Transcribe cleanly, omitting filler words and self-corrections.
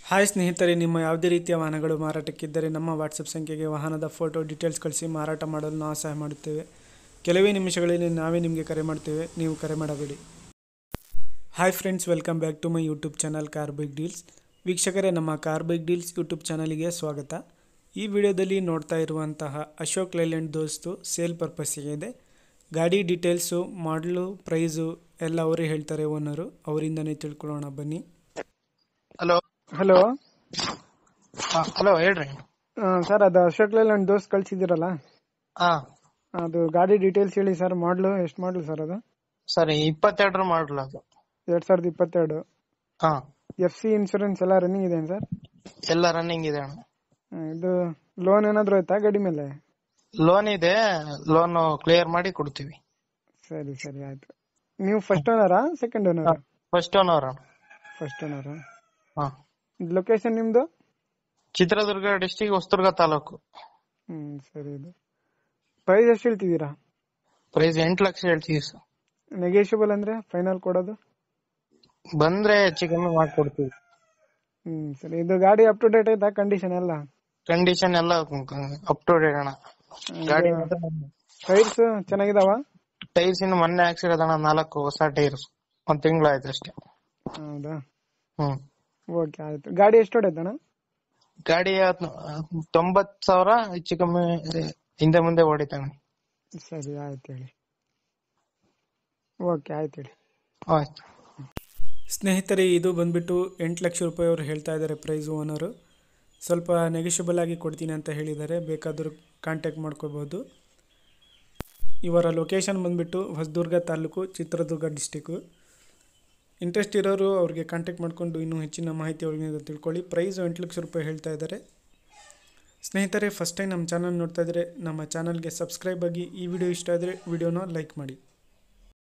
Hi ಸ್ನೇಹಿತರೆ, ನಿಮ್ಮ ಯಾವುದೇ ರೀತಿಯ ವಾಹನಗಳು ಮಾರಾಟಕ್ಕಿದ್ದರೆ ನಮ್ಮ ವಾಟ್ಸಪ್ ಸಂಖ್ಯೆಗೆ ವಾಹನದ ಫೋಟೋ ಡೀಟೇಲ್ಸ್ ಕಳಿಸಿ ಮಾರಾಟ ಮಾಡಲು ನಾವು ಸಹಾಯ ಮಾಡುತ್ತೇವೆ. ಕೆಲವೇ ನಿಮಿಷಗಳಲ್ಲಿ ನಾವೇ ನಿಮಗೆ ಕರೆ ಮಾಡ್ತೇವೆ, ನೀವು ಕರೆ ಮಾಡಬೇಡಿ. Hi friends, welcome back to my YouTube channel car bike deals. ವೀಕ್ಷಕರೇ, ನಮ್ಮ ಕಾರ್ ಬೈಕ್ ಡೀಲ್ಸ್ ಯೂಟ್ಯೂಬ್ ಚಾನಲ್ಗೆ ಸ್ವಾಗತ. ಈ ವಿಡಿಯೋದಲ್ಲಿ ನೋಡ್ತಾ ಇರುವಂತಹ ಅಶೋಕ್ ಲೈಲ್ಯಾಂಡ್ ದೋಸ್ತು ಸೇಲ್ ಪರ್ಪಸ್ಸಿಗೆ ಇದೆ. ಗಾಡಿ ಡೀಟೇಲ್ಸು, ಮಾಡಲು, ಪ್ರೈಸು ಎಲ್ಲ ಅವರೇ ಹೇಳ್ತಾರೆ ಓನರು. ಅವರಿಂದನೇ ತಿಳ್ಕೊಳ್ಳೋಣ ಬನ್ನಿ. ಹಲೋ ಹಲೋ ಹಲೋ ಹೇಳ್ರಿ. ಸರ್, ಅದು ಅಶೋಕ್ ಲೈಲ್ಯಾಂಡ್ ದೋಸ್ತ್ ಕಳ್ಸಿದಿರಲ್ಲ, ಹಾ ಅದು ಗಾಡಿ ಡೀಟೇಲ್ಸ್ ಹೇಳಿ ಸರ್. ಮಾಡಲು ಎಷ್ಟು ಮಾಡಲು ಸರ್ ಅದು? ಸರಿ, 22 ಮಾಡಲ್ ಅದು. 2022. ಹಾ, FC ಇನ್ಶೂರೆನ್ಸ್ ಎಲ್ಲ ರನ್ನಿಂಗ್ ಇದೆ ಸರ್? ಎಲ್ಲ ರನ್ನಿಂಗ್ ಇದೆ ಅಣ್ಣ. ಇದು ಲೋನ್ ಏನಾದ್ರು ಆಯ್ತಾ ಗಾಡಿ ಮೇಲೆ? ಲೋನ್ ಇದೆ, ಲೋನ್ ಕ್ಲಿಯರ್ ಮಾಡಿ ಕೊಡ್ತೀವಿ. ಸರಿ ಸರಿ, ಆಯ್ತು. ನೀವು ಫಸ್ಟ್ ಓನರಾ ಸೆಕೆಂಡ್ ಓನರಾ? First owner. ಫಸ್ಟ್ ಓನರಾ? ಹಾ, ಲೊಕೇಶನ್ ನಿಮ್ದು? ಚಿತ್ರದುರ್ಗ ಡಿಸ್ಟಿಕ್, ಹೊಸದುರ್ಗ ತಾಲೂಕು. ಸರಿ. ಇದು ಪ್ರೈಸ್ ಎಷ್ಟು ಹೇಳ್ತಿದ್ದೀರಾ? ಪ್ರೈಸ್ 8 ಲಕ್ಷ ಹೇಳ್ತೀವಿ ಸರ್. ನೆಗೋಷಿಯಬಲ್ ಅಂದ್ರೆ ಫೈನಲ್ ಕೊಡೋದು? ಬಂದ್ರೆ ಹೆಚ್ಚು ಕಮ್ಮಿ ಮಾಡ್ಕೊಡ್ತೀವಿ. ಸರಿ. ಇದು ಗಾಡಿ ಅಪ್ ಟು ಡೇಟ್ ಐತಾ ಕಂಡೀಷನ್ ಎಲ್ಲ? ಕಂಡೀಷನ್ ಎಲ್ಲ ಅಪ್ ಟು ಡೇಟ್ ಅಣ್ಣ. ಗಾಡಿ ಟೈರ್ಸ್ ಚೆನ್ನಾಗಿದಾವ? ಟೈರ್ಸ್ ಇನ್ನು ಮೊನ್ನೆ ಹಾಕ್ಸಿರೋದಣ್ಣ, 4 ಹೊಸ ಟೈರ್ಸ್. 1 ತಿಂಗಳಾಯ್ತು ಅಷ್ಟೇ. ಹೌದಾ? ಹ್ಮ್, ಓಕೆ, ಆಯ್ತು. ಗಾಡಿ ಎಷ್ಟು ಹೊಡೆದಣ್ಣ? ಗಾಡಿ 90,000 ಹೆಚ್ಚು ಕಮ್ಮಿ ಹಿಂದೆ ಮುಂದೆ ಹೊಡಿತಾನೆ. ಸರಿ, ಆಯ್ತು ಹೇಳಿ. ಓಕೆ, ಆಯ್ತು ಹೇಳಿ. ಆಯ್ತು. ಸ್ನೇಹಿತರೆ, ಇದು ಬಂದ್ಬಿಟ್ಟು 8 ಲಕ್ಷ ರೂಪಾಯಿ ಅವರು ಹೇಳ್ತಾ ಇದ್ದಾರೆ ಪ್ರೈಸು ಓನರು. ಸ್ವಲ್ಪ ನೆಗೋಷಿಯಬಲ್ ಆಗಿ ಕೊಡ್ತೀನಿ ಅಂತ ಹೇಳಿದ್ದಾರೆ, ಬೇಕಾದರೂ ಕಾಂಟ್ಯಾಕ್ಟ್ ಮಾಡ್ಕೋಬೋದು. ಇವರ ಲೊಕೇಶನ್ ಬಂದ್ಬಿಟ್ಟು ಹೊಸದುರ್ಗ ತಾಲೂಕು, ಚಿತ್ರದುರ್ಗ ಡಿಸ್ಟಿಕ್ಕು. ಇಂಟ್ರೆಸ್ಟ್ ಇರೋರು ಅವ್ರಿಗೆ ಕಾಂಟ್ಯಾಕ್ಟ್ ಮಾಡಿಕೊಂಡು ಇನ್ನೂ ಹೆಚ್ಚಿನ ಮಾಹಿತಿ ಅವ್ರಿಗೆ ತಿಳ್ಕೊಳ್ಳಿ. ಪ್ರೈಸು 8 ಲಕ್ಷ ರೂಪಾಯಿ ಹೇಳ್ತಾ ಇದ್ದಾರೆ. ಸ್ನೇಹಿತರೆ, ಫಸ್ಟ್ ಟೈಮ್ ನಮ್ಮ ಚಾನಲ್ ನೋಡ್ತಾ ಇದ್ದರೆ ನಮ್ಮ ಚಾನಲ್ಗೆ ಸಬ್ಸ್ಕ್ರೈಬ್ ಆಗಿ. ಈ ವಿಡಿಯೋ ಇಷ್ಟ ಆದರೆ ವಿಡಿಯೋನ ಲೈಕ್ ಮಾಡಿ.